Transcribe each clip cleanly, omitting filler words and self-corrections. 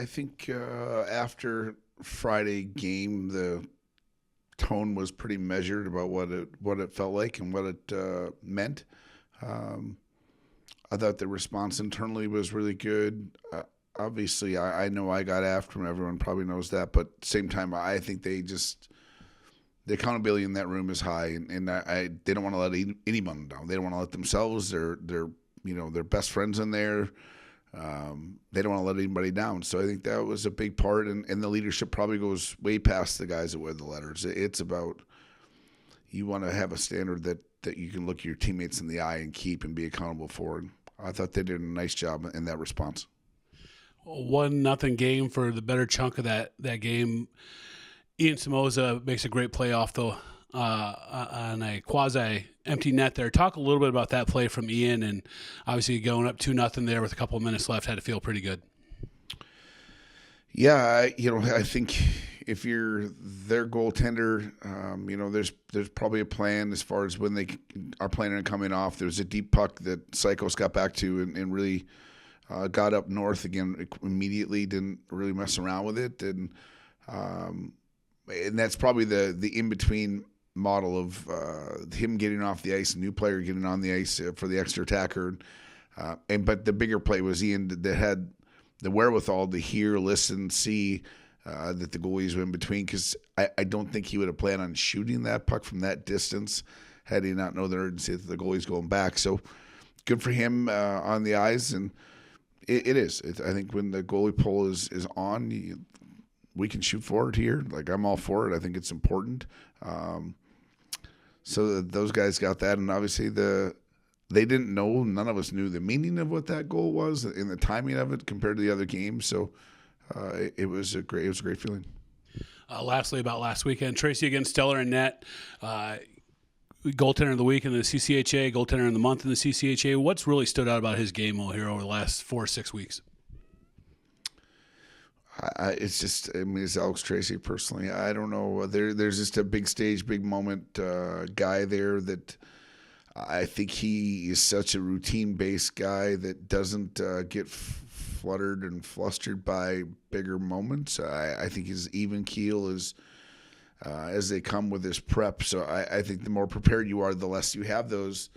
think after Friday game, the tone was pretty measured about what it felt like and what it meant. Um, I thought the response internally was really good. Obviously, I know I got after him. Everyone probably knows that, but at the same time, I think the accountability in that room is high, and they don't want to let anyone down. They don't want to let themselves. Their best friends in there. They don't want to let anybody down. So I think that was a big part, and the leadership probably goes way past the guys that wear the letters. It's about you want to have a standard that you can look your teammates in the eye and keep and be accountable for. And I thought they did a nice job in that response. 1-0 game for the better chunk of that game. Ian Samoza makes a great play off on a quasi-empty net there. Talk a little bit about that play from Ian, and obviously going up 2-0 there with a couple of minutes left had to feel pretty good. Yeah, I think if you're their goaltender, there's probably a plan as far as when they are planning on coming off. There's a deep puck that Psychos got back to and really got up north again immediately. Didn't really mess around with it, and that's probably the in between model of him getting off the ice, a new player getting on the ice for the extra attacker, but the bigger play was Ian that had the wherewithal to hear, listen, see that the goalies were in between, because I don't think he would have planned on shooting that puck from that distance had he not known the urgency that the goalie's going back. So good for him on the eyes, and it is. I think when the goalie pull is on, we can shoot forward here. Like, I'm all for it. I think it's important. So those guys got that, and obviously they didn't know. None of us knew the meaning of what that goal was and the timing of it compared to the other games. So it was a great feeling. Lastly, about last weekend, Tracy again, stellar in net. Goaltender of the week in the CCHA, goaltender of the month in the CCHA. What's really stood out about his game here over the last 4 or 6 weeks? It's Alex Tracy personally. I don't know. There's just a big stage, big moment guy there that I think he is such a routine-based guy that doesn't get fluttered and flustered by bigger moments. I think his even keel is as they come with his prep. So I think the more prepared you are, the less you have those,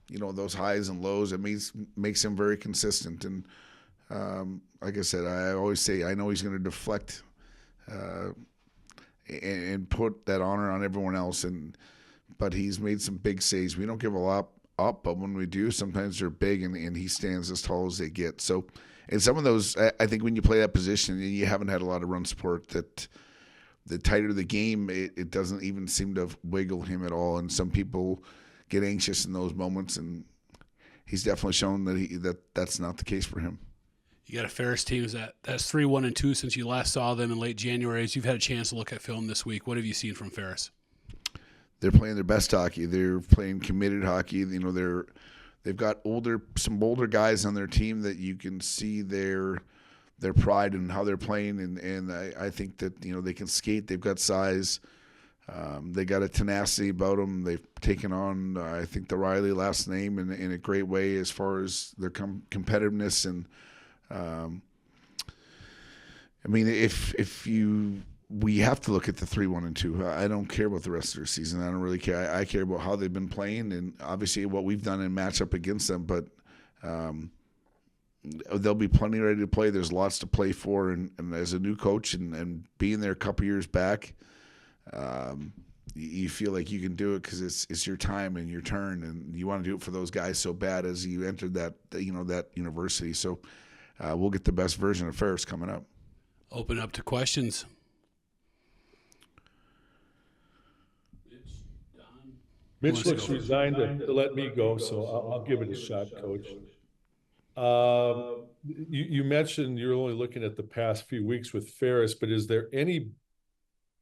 those highs and lows. It makes him very consistent. And like I said, I always say I know he's going to deflect and put that honor on everyone else. But he's made some big saves. We don't give a lot up, but when we do, sometimes they're big, and he stands as tall as they get. So, and some of those, I think when you play that position and you haven't had a lot of run support, that the tighter the game, it doesn't even seem to wiggle him at all. And some people get anxious in those moments, and he's definitely shown that that's not the case for him. You got a Ferris team that's 3-1-2 since you last saw them in late January. As you've had a chance to look at film this week, what have you seen from Ferris? They're playing their best hockey. They're playing committed hockey. They've got some older guys on their team that you can see their pride in how they're playing, and I think that they can skate. They've got size. They got a tenacity about them. They've taken on I think the Riley last name in a great way as far as their competitiveness and. We have to look at the 3-1-2. I don't care about the rest of their season. I don't really care. I care about how they've been playing and obviously what we've done in matchup against them. But they'll be plenty ready to play. There's lots to play for. And as a new coach and being there a couple years back, you feel like you can do it because it's your time and your turn, and you want to do it for those guys so bad as you entered that university. So we'll get the best version of Ferris coming up. Open up to questions. Mitch looks resigned to let me go, so I'll give it a shot, Coach. You mentioned you're only looking at the past few weeks with Ferris, but is there any,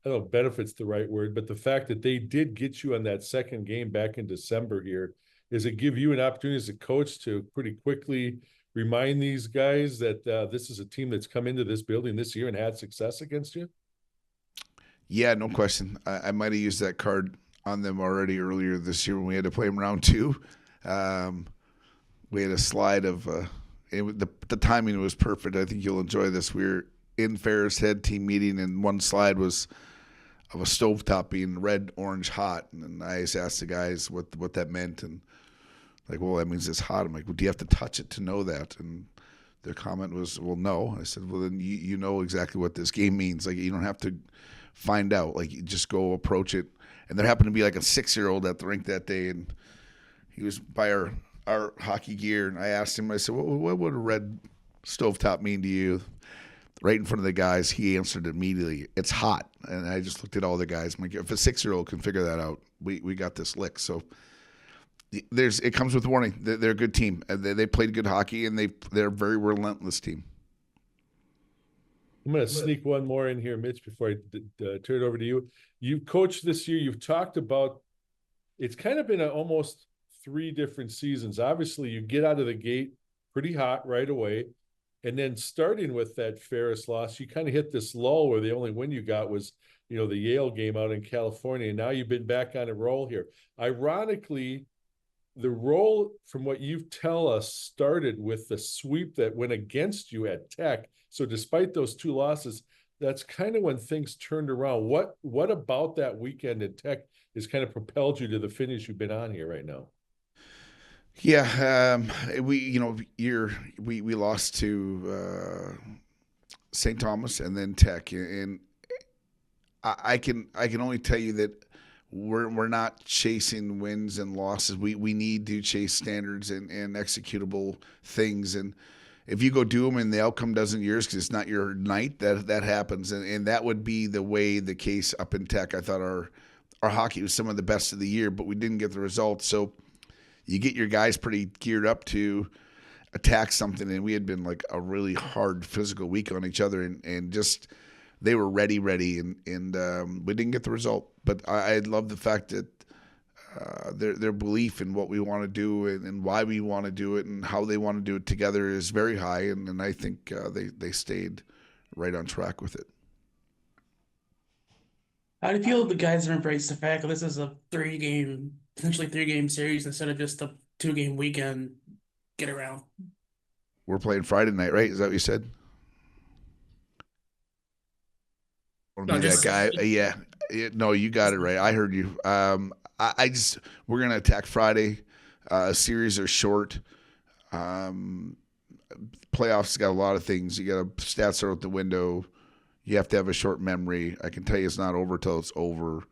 I don't know, benefit's the right word, but the fact that they did get you on that second game back in December here, does it give you an opportunity as a coach to pretty quickly remind these guys that this is a team that's come into this building this year and had success against you? Yeah, no question. I might have used that card on them already earlier this year when we had to play them round 2. We had a slide of the timing was perfect. I think you'll enjoy this. We were in Ferris Head team meeting, and one slide was of a stovetop being red, orange, hot. And I just asked the guys what that meant, and like, well, that means it's hot. I'm like, well, do you have to touch it to know that? And their comment was, well, no. I said, well, then you know exactly what this game means. Like, you don't have to find out. Like, you just go approach it. And there happened to be like a 6-year-old at the rink that day, and he was by our hockey gear. And I asked him, I said, well, what would a red stovetop mean to you? Right in front of the guys, he answered immediately, it's hot. And I just looked at all the guys. I'm like, if a 6-year-old can figure that out, we got this lick. So it comes with warning. They're a good team. They played good hockey, and they're a very relentless team. I'm going to sneak one more in here, Mitch, before I turn it over to you. You've coached this year. You've talked about it's kind of been almost 3 different seasons. Obviously, you get out of the gate pretty hot right away. And then starting with that Ferris loss, you kind of hit this lull where the only win you got was, the Yale game out in California. And now you've been back on a roll here. Ironically, the roll, from what you tell us, started with the sweep that went against you at Tech. So despite those 2 losses, that's kind of when things turned around. What about that weekend at Tech has kind of propelled you to the finish you've been on here right now? Yeah, we lost to St. Thomas and then Tech, and I can only tell you that we're not chasing wins and losses. We need to chase standards and executable things. And if you go do them and the outcome doesn't yours because it's not your night, that happens. And that would be the case up in Tech. I thought our hockey was some of the best of the year, but we didn't get the results. So you get your guys pretty geared up to attack something, and we had been like a really hard physical week on each other, and just they were ready, and we didn't get the result. But I love the fact that their belief in what we want to do and why we want to do it and how they want to do it together is very high, and I think they stayed right on track with it. How do you feel the guys have embraced the fact that this is a potentially 3-game series instead of just a 2-game weekend get around? We're playing Friday night, right? Is that what you said? Or No, be that guy? Yeah. No, you got it right. I heard you. We're gonna attack Friday. Series are short. Playoffs got a lot of things. You got stats are out the window. You have to have a short memory. I can tell you it's not over till it's over.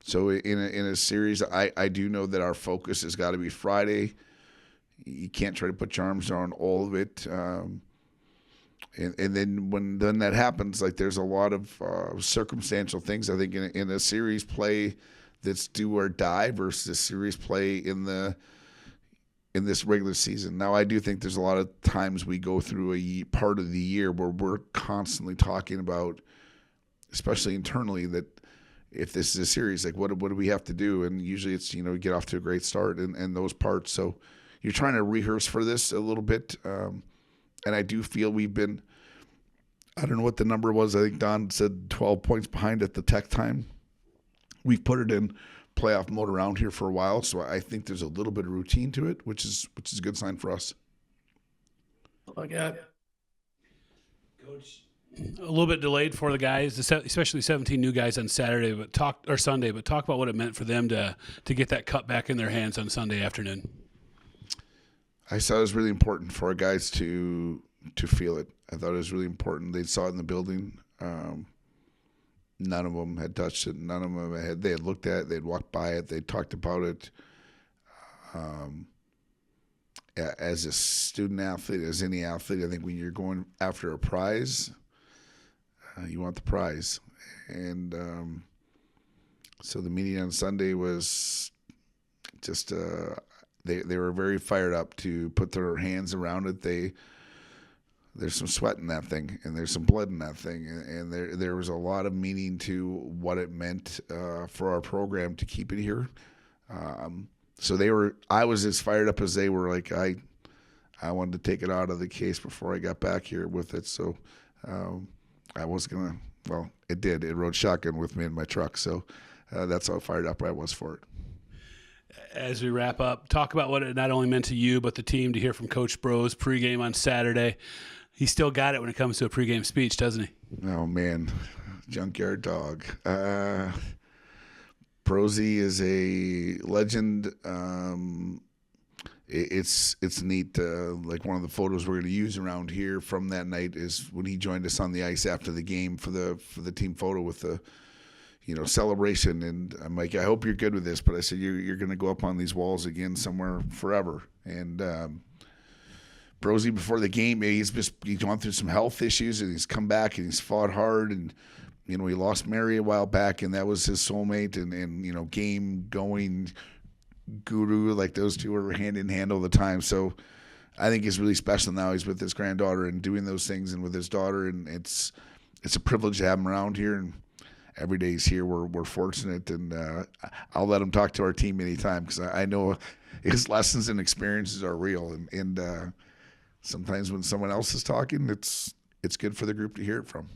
So in a series, I do know that our focus has got to be Friday. You can't try to put your arms around all of it. And then when that happens, like there's a lot of circumstantial things. I think in a series play that's do or die versus a series play in this regular season. Now, I do think there's a lot of times we go through a part of the year where we're constantly talking about, especially internally, that if this is a series, like what do we have to do? And usually it's, get off to a great start and those parts. So you're trying to rehearse for this a little bit. And I do feel we've been, I don't know what the number was. I think Don said 12 points behind at the Tech time. We've put it in playoff mode around here for a while, so I think there's a little bit of routine to it, which is a good sign for us. Like that. Coach, a little bit delayed for the guys, especially 17 new guys on Sunday, but talk about what it meant for them to get that cut back in their hands on Sunday afternoon. I thought it was really important for our guys to feel it. I thought it was really important. They saw it in the building. None of them had touched it. None of them they had looked at it. They'd walked by it. They talked about it. As a student athlete, as any athlete, I think when you're going after a prize, you want the prize. And so the meeting on Sunday was just they were very fired up to put their hands around it. There's some sweat in that thing, and there's some blood in that thing, and there was a lot of meaning to what it meant for our program to keep it here. So I was as fired up as they were. Like I wanted to take it out of the case before I got back here with it. So I was gonna. Well, it did. It rode shotgun with me in my truck. So that's how fired up I was for it. as we wrap up, talk about what it not only meant to you, but the team to hear from Coach Bros pregame on Saturday. He still got it when it comes to a pregame speech, doesn't he? Oh, man. Junkyard dog. Brosy is a legend. It's neat. Like one of the photos we're going to use around here from that night is when he joined us on the ice after the game for the team photo with the celebration. And I'm like, I hope you're good with this, but I said you're going to go up on these walls again somewhere forever. And Brosy before the game, he's gone through some health issues and he's come back and he's fought hard. And he lost Mary a while back, and that was his soulmate and game going guru. Like those two are hand in hand all the time. So I think it's really special now. He's with his granddaughter and doing those things and with his daughter, and it's a privilege to have him around here. And every day he's here, we're fortunate, and I'll let him talk to our team anytime because I know his lessons and experiences are real. And sometimes when someone else is talking, it's good for the group to hear it from.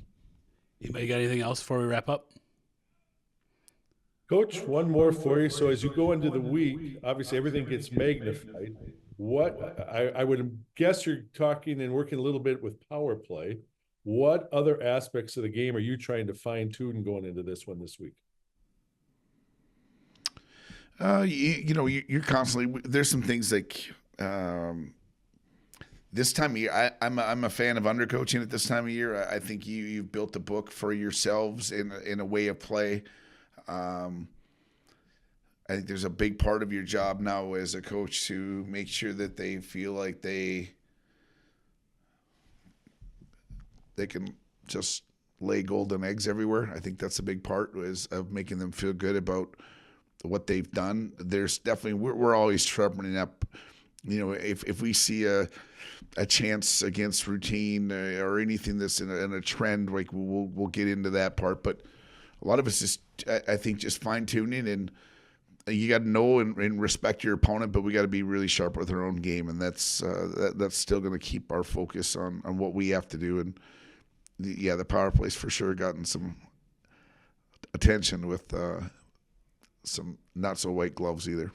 Anybody got anything else before we wrap up? Coach, one more for you. So as you go into the week, obviously everything gets magnified. What I would guess you're talking and working a little bit with power play. What other aspects of the game are you trying to fine tune going into this one this week? You're constantly, there's some things like this time of year. I'm a fan of undercoaching at this time of year. I think you've built a book for yourselves in a way of play. I think there's a big part of your job now as a coach to make sure that they feel like they can just lay golden eggs everywhere. I think that's a big part of making them feel good about what they've done. There's definitely, we're always sharpening up. If we see a chance against routine or anything that's in a trend, like we'll get into that part. But a lot of it's just, I think, just fine tuning, and you got to know and respect your opponent, but we got to be really sharp with our own game, and that's still going to keep our focus on what we have to do. And the power play's for sure gotten some attention with some not so white gloves either.